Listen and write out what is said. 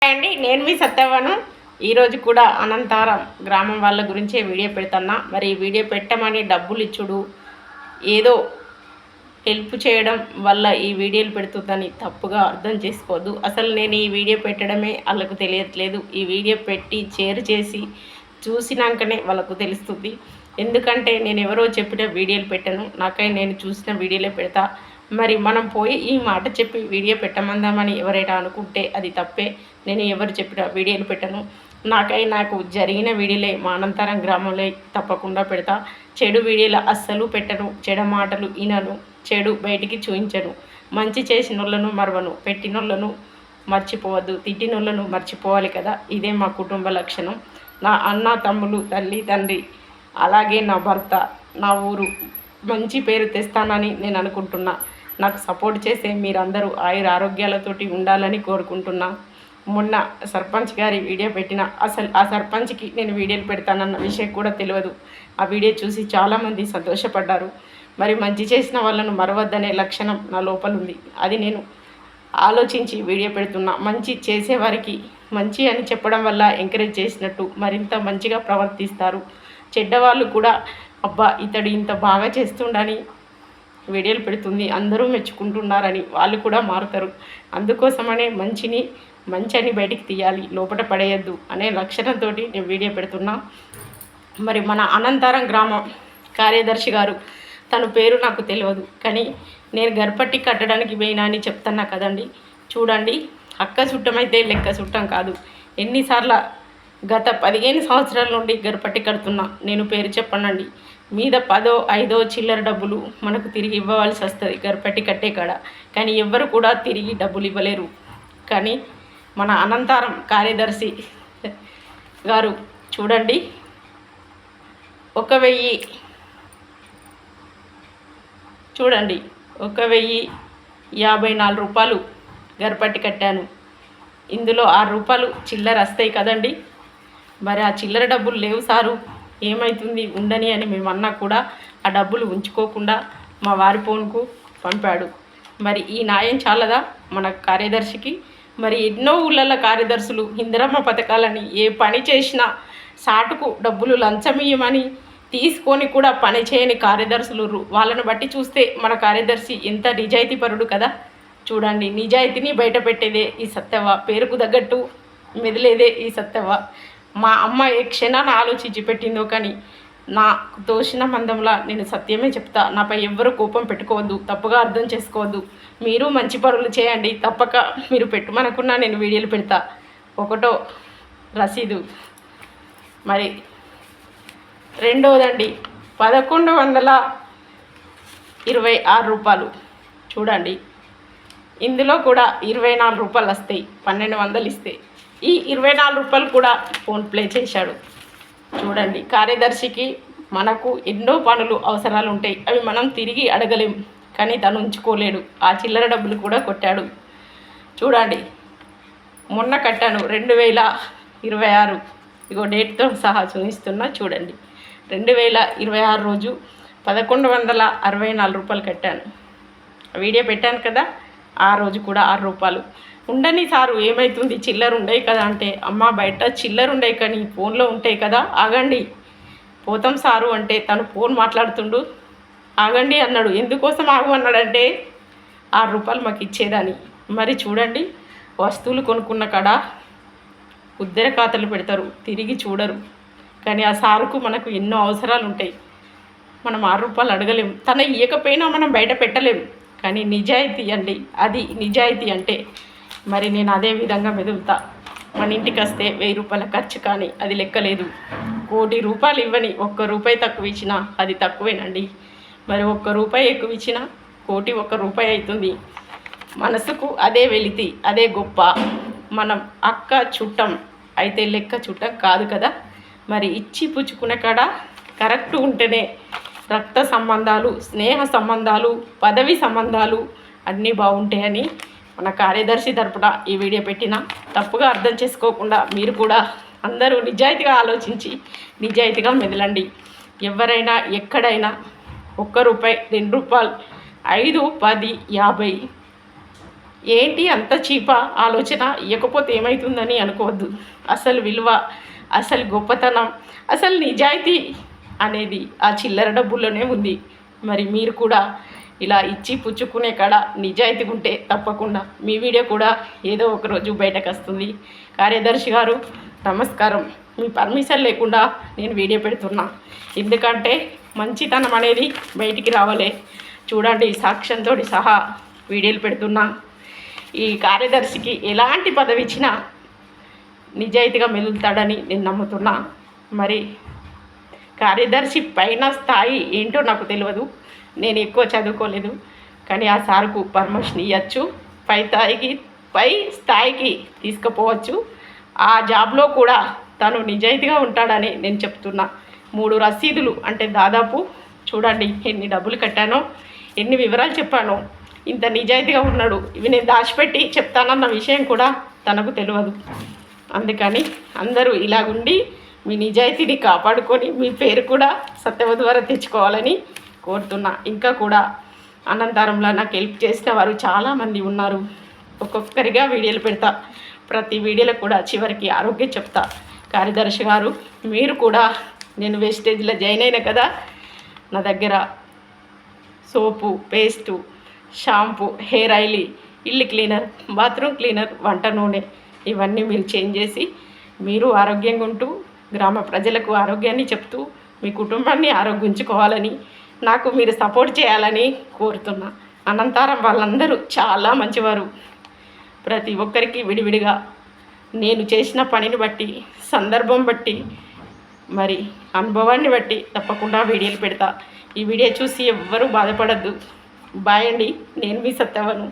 అండి, నేను మీ సత్యవను. ఈరోజు కూడా అనంతారం గ్రామం వాళ్ళ గురించే వీడియో పెడుతున్నా. మరి ఈ వీడియో పెట్టమని డబ్బులు ఇచ్చుడు ఏదో హెల్ప్ చేయడం వల్ల ఈ వీడియోలు పెడుతుందని తప్పుగా అర్థం చేసుకోవద్దు. అసలు నేను ఈ వీడియో పెట్టడమే వాళ్ళకు తెలియట్లేదు. ఈ వీడియో పెట్టి షేర్ చేసి చూసినాకనే వాళ్ళకు తెలుస్తుంది. ఎందుకంటే నేను ఎవరో చెప్పిన వీడియోలు పెట్టను, నాకై నేను చూసిన వీడియోలే పెడతా. మరి మనం పోయి ఈ మాట చెప్పి వీడియో పెట్టమందామని ఎవరైనా అనుకుంటే అది తప్పే. నేను ఎవరు చెప్పిన వీడియోలు పెట్టను, నాకు జరిగిన వీడియోలే మా అనంతరం గ్రామంలో తప్పకుండా పెడతా. చెడు వీడియోలు అస్సలు పెట్టను, చెడు మాటలు వినను, చెడు బయటికి చూపించను. మంచి చేసినోళ్ళను మరవను, పెట్టినోళ్ళను మర్చిపోవద్దు, తిట్టినోళ్ళను మర్చిపోవాలి కదా. ఇదే మా కుటుంబ లక్షణం. నా అన్న తమ్ములు, తల్లి తండ్రి, అలాగే నా భర్త, నా ఊరు మంచి పేరు తెస్తానని నేను అనుకుంటున్నా. నాకు సపోర్ట్ చేసే మీరందరూ ఆయుర ఆరోగ్యాలతోటి ఉండాలని కోరుకుంటున్నా. మొన్న సర్పంచ్ గారి వీడియో పెట్టిన, అసలు ఆ సర్పంచ్కి నేను వీడియోలు పెడతానన్న విషయం కూడా తెలియదు. ఆ వీడియో చూసి చాలామంది సంతోషపడ్డారు. మరి మంచి చేసిన వాళ్ళను మరవద్దనే లక్షణం నా లోపల ఉంది. అది నేను ఆలోచించి వీడియో పెడుతున్నా. మంచి చేసేవారికి మంచి అని చెప్పడం వల్ల ఎంకరేజ్ చేసినట్టు మరింత మంచిగా ప్రవర్తిస్తారు. చెడ్డవాళ్ళు కూడా అబ్బా ఇతడు ఇంత బాగా చేస్తుండని వీడియోలు పెడుతుంది, అందరూ మెచ్చుకుంటున్నారని వాళ్ళు కూడా మారుతారు. అందుకోసమనే మంచిని బయటికి తీయాలి, లోపల పడేయద్దు అనే లక్షణంతో నేను వీడియో పెడుతున్నా. మరి మన అనంతరం గ్రామం కార్యదర్శి గారు, తన పేరు నాకు తెలియదు, కానీ నేను గర్పట్టి కట్టడానికి పోయినా అని చెప్తున్నా కదండి. చూడండి, అక్క చుట్టమైతే లెక్క చుట్టం కాదు. ఎన్నిసార్లు గత 15 సంవత్సరాల నుండి గర్పట్టి కడుతున్నా. నేను పేరు చెప్పనండి, మీద 10, 5 చిల్లర డబ్బులు మనకు తిరిగి ఇవ్వవలసి వస్తుంది గర్పట్టి కట్టే కాడ. కానీ ఎవ్వరు కూడా తిరిగి డబ్బులు ఇవ్వలేరు. కానీ మన అనంతరం కార్యదర్శి గారు చూడండి, 1054 రూపాయలు గర్పట్టి కట్టాను. ఇందులో 6 రూపాయలు చిల్లర వస్తాయి కదండి. మరి ఆ చిల్లర డబ్బులు లేవు సారు, ఏమవుతుంది ఉండని అని మేము అన్నా కూడా ఆ డబ్బులు ఉంచుకోకుండా మా వారి ఫోన్కు పంపాడు. మరి ఈ న్యాయం చాలదా మన కార్యదర్శికి? మరి ఎన్నో ఊళ్ళల్లో కార్యదర్శులు ఇందిరమ్మ పథకాలని ఏ పని చేసినా సాటుకు డబ్బులు లంచమియ్యమని తీసుకొని కూడా పని చేయని కార్యదర్శులు. వాళ్ళని బట్టి చూస్తే మన కార్యదర్శి ఎంత నిజాయితీపరుడు కదా. చూడండి, నిజాయితీని బయట పెట్టేదే ఈ సత్యవ, పేరుకు తగ్గట్టు మెదిలేదే ఈ సత్యవ. మా అమ్మ ఏ క్షణాన్ని ఆలోచించి పెట్టిందో, కానీ నాకు తోచిన మందంలా నేను సత్యమే చెప్తా. నాపై ఎవ్వరూ కోపం పెట్టుకోవద్దు, తప్పుగా అర్థం చేసుకోవద్దు. మీరు మంచి పనులు చేయండి, తప్పక మీరు పెట్టుమనుకున్నా నేను వీడియోలు పెడతా. 1వ రసీదు. మరి 2వదండి, 1126 రూపాయలు. చూడండి, ఇందులో కూడా 24 రూపాయలు వస్తాయి, 1200 ఇస్తే. ఈ 24 రూపాయలు కూడా ఫోన్పే చేశాడు. చూడండి, కార్యదర్శికి మనకు ఎన్నో పనులు అవసరాలు ఉంటాయి, అవి మనం తిరిగి అడగలేం, కానీ తను ఉంచుకోలేడు. ఆ చిల్లర డబ్బులు కూడా కొట్టాడు. చూడండి, మొన్న కట్టాను 2026, ఇగో డేట్తో సహా చూపిస్తున్నా. చూడండి, 2026 రోజు 1164 రూపాయలు కట్టాను. వీడియో పెట్టాను కదా, ఆ రోజు కూడా 6 రూపాయలు. ఉండని సారు, ఏమవుతుంది చిల్లర ఉండయి కదా అంటే, అమ్మ బయట చిల్లర ఉండయి కానీ ఫోన్లో ఉంటాయి కదా, ఆగండి పోతాం సారు అంటే తను ఫోన్ మాట్లాడుతుండు. ఆగండి అన్నాడు. ఎందుకోసం ఆగమన్నాడంటే 6 రూపాయలు మాకు ఇచ్చేదని. మరి చూడండి, వస్తువులు కొనుక్కున్న కాడ ఉద్దర ఖాతాలు పెడతారు, తిరిగి చూడరు. కానీ ఆ సారుకు మనకు ఎన్నో అవసరాలు ఉంటాయి, మనం 6 రూపాయలు అడగలేము. తన ఇయ్యకపోయినా మనం బయట పెట్టలేము. కానీ నిజాయితీ అండి, అది నిజాయితీ అంటే. మరి నేను అదే విధంగా మెదులుతా. మన ఇంటికి వస్తే 1000 రూపాయల ఖర్చు కానీ అది లెక్కలేదు. 1,00,00,000 రూపాయలు ఇవ్వని 1 రూపాయి తక్కువ ఇచ్చినా అది తక్కువేనండి. మరి 1 రూపాయి ఎక్కువ ఇచ్చినా 1,00,00,000 రూపాయి అవుతుంది. మనసుకు అదే వెలితి, అదే గొప్ప. మనం అక్క చుట్టం అయితే లెక్క చుట్టం కాదు కదా. మరి ఇచ్చి పుచ్చుకునే కాడ కరెక్ట్ ఉంటేనే రక్త సంబంధాలు, స్నేహ సంబంధాలు, పదవి సంబంధాలు అన్నీ బాగుంటాయని మన కార్యదర్శి తరపున ఈ వీడియో పెట్టిన. తప్పుగా అర్థం చేసుకోకుండా మీరు కూడా అందరూ నిజాయితీగా ఆలోచించి నిజాయితీగా మెదలండి. ఎవరైనా ఎక్కడైనా 1 రూపాయి, 2 రూపాయలు, 5, 10, 50 ఏంటి అంత చీపా ఆలోచన, ఇవ్వకపోతే ఏమవుతుందని అనుకోవద్దు. అసలు విలువ, అసలు గొప్పతనం, అసలు నిజాయితీ అనేది ఆ చిల్లర డబ్బుల్లోనే ఉంది. మరి మీరు కూడా ఇలా ఇచ్చి పుచ్చుకునే కాడ నిజాయితీగా ఉంటే తప్పకుండా మీ వీడియో కూడా ఏదో ఒక రోజు బయటకు వస్తుంది. కార్యదర్శి గారు నమస్కారం. మీ పర్మిషన్ లేకుండా నేను వీడియో పెడుతున్నా, ఎందుకంటే మంచితనం అనేది బయటికి రావాలి. చూడండి, సాక్ష్యంతో సహా వీడియోలు పెడుతున్నా. ఈ కార్యదర్శికి ఎలాంటి పదవి ఇచ్చినా నిజాయితీగా మెలుగుతాడని నేను నమ్ముతున్నా. మరి కార్యదర్శి పైన స్థాయి ఏంటో నాకు తెలియదు, నేను ఎక్కువ చదువుకోలేదు, కానీ ఆ సార్కు పర్మిషన్ ఇవ్వచ్చు, పై స్థాయికి తీసుకుపోవచ్చు. ఆ జాబ్లో కూడా తను నిజాయితీగా ఉంటాడని నేను చెప్తున్నా. 3 రసీదులు అంటే దాదాపు చూడండి ఎన్ని డబ్బులు కట్టానో, ఎన్ని వివరాలు చెప్పానో. ఇంత నిజాయితీగా ఉన్నాడు. ఇవి నేను దాచిపెట్టి చెప్తానన్న విషయం కూడా తనకు తెలియదు. అందుకని అందరూ ఇలాగుండి మీ నిజాయితీని కాపాడుకొని మీ పేరు కూడా సత్యవతి తెచ్చుకోవాలని కోరుతున్నా. ఇంకా కూడా అనంతరంలో నాకు హెల్ప్ చేసిన వారు చాలామంది ఉన్నారు. ఒక్కొక్కరిగా వీడియోలు పెడతా, ప్రతి వీడియోలో కూడా చివరికి ఆరోగ్యం చెప్తా. కార్యదర్శి గారు మీరు కూడా, నేను వేస్టేజ్లో జాయిన్ అయినా కదా, నా దగ్గర సోపు, పేస్టు, షాంపూ, హెయిర్ ఆయిల్, ఇల్లు క్లీనర్, బాత్రూమ్ క్లీనర్, వంట నూనె ఇవన్నీ మీరు చేంజ్ చేసి మీరు ఆరోగ్యంగా ఉంటూ గ్రామ ప్రజలకు ఆరోగ్యాన్ని చెప్తూ మీ కుటుంబాన్ని ఆరోగ్యించుకోవాలని, నాకు మీరు సపోర్ట్ చేయాలని కోరుతున్నా. అనంతరం వాళ్ళందరూ చాలా మంచివారు. ప్రతి ఒక్కరికి విడివిడిగా నేను చేసిన పనిని బట్టి, సందర్భం బట్టి, మరి అనుభవాన్ని బట్టి తప్పకుండా వీడియోలు పెడతా. ఈ వీడియో చూసి ఎవ్వరూ బాధపడద్దు. బాయ్ అండి, నేను మీ సత్యవను.